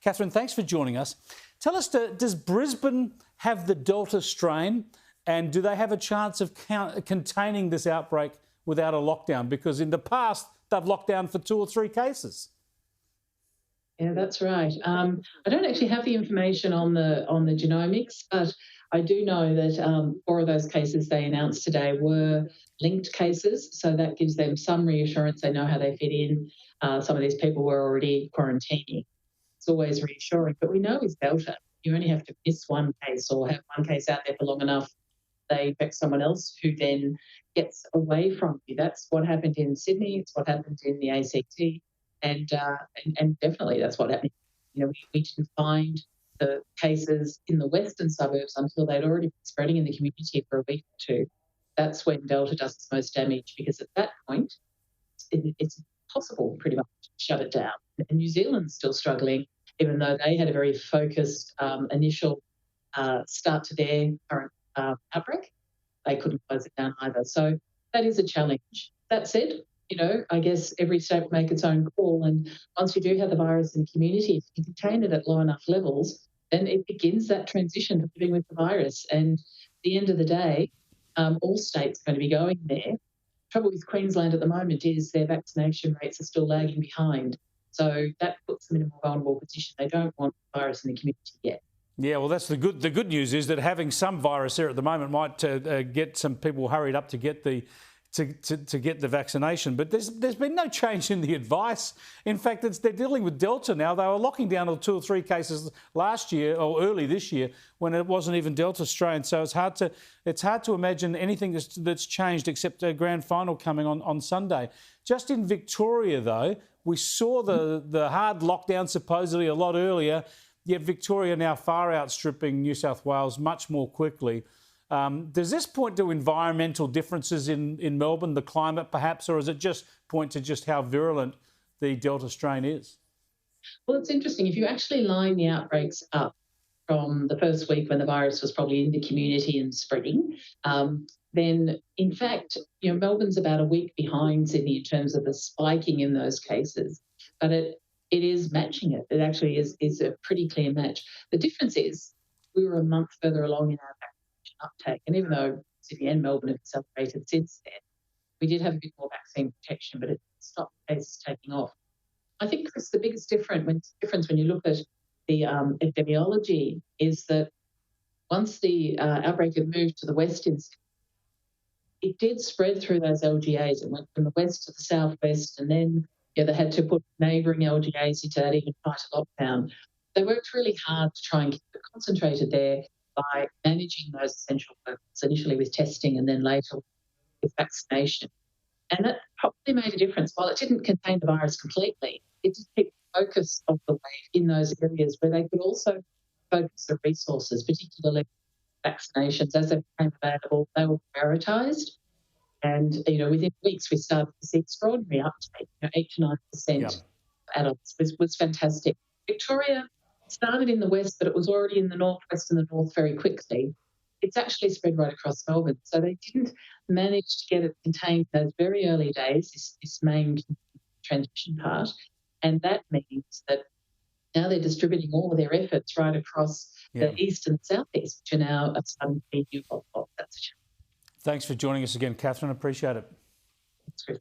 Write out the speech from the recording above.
Catherine, thanks for joining us. Tell us, does Brisbane have the Delta strain, and do they have a chance of containing this outbreak without a lockdown? Because in the past, they've locked down for 2 or 3 cases. Yeah, that's right. I don't actually have the information on the genomics, but I do know that 4 of those cases they announced today were linked cases, so that gives them some reassurance. They know how they fit in. Some of these people were already quarantining. It's always reassuring, but we know with Delta, you only have to miss one case or have one case out there for long enough, they infect someone else who then gets away from you. That's what happened in Sydney. It's what happened in the ACT. And definitely that's what happened. We didn't find the cases in the western suburbs until they'd already been spreading in the community for a week or 2. That's when Delta does its most damage, because at that point, it's impossible pretty much to shut it down. And New Zealand's still struggling, even though they had a very focused initial start to their current outbreak. They couldn't close it down either. So that is a challenge. That said, I guess every state will make its own call. And once you do have the virus in the community, if you contain it at low enough levels, then it begins that transition to living with the virus. And at the end of the day, all states are going to be going there. Trouble with Queensland at the moment is their vaccination rates are still lagging behind. So that puts them in a more vulnerable position. They don't want the virus in the community yet. Yeah, well, that's the good news is that having some virus there at the moment might get some people hurried up to get the vaccination. But there's been no change in the advice. In fact, they're dealing with Delta now. They were locking down 2 or 3 cases last year or early this year when it wasn't even Delta strain. So it's hard to imagine anything that's changed except a grand final coming on Sunday. Just in Victoria, though, we saw the hard lockdown supposedly a lot earlier, yet Victoria now far outstripping New South Wales much more quickly. Does this point to environmental differences in Melbourne, the climate perhaps, or does it just point to just how virulent the Delta strain is? Well, it's interesting. If you actually line the outbreaks up from the first week when the virus was probably in the community and spreading, then in fact, Melbourne's about a week behind Sydney in terms of the spiking in those cases, but it is matching it. It actually is a pretty clear match. The difference is we were a month further along in our uptake. And even though Sydney and Melbourne have accelerated since then, we did have a bit more vaccine protection, but it stopped cases taking off. I think, Chris, the biggest difference when you look at the epidemiology is that once the outbreak had moved to the west, it did spread through those LGAs. It went from the west to the southwest, and then they had to put neighbouring LGAs into that even tighter lockdown. They worked really hard to try and keep it concentrated there by managing those essential workers, initially with testing and then later with vaccination. And that probably made a difference. While it didn't contain the virus completely, it did keep the focus of the wave in those areas where they could also focus their resources, particularly vaccinations. As they became available, they were prioritised. And, within weeks, we started to see extraordinary uptake. 8 to 9% adults was fantastic. Victoria started in the west, but it was already in the northwest and the north very quickly. It's actually spread right across Melbourne. So they didn't manage to get it contained in those very early days, this main transition part. And that means that now they're distributing all of their efforts right across the east and southeast, which are now starting to be new hotspots. That's a challenge. Thanks for joining us again, Catherine. Appreciate it. Thanks, Chris.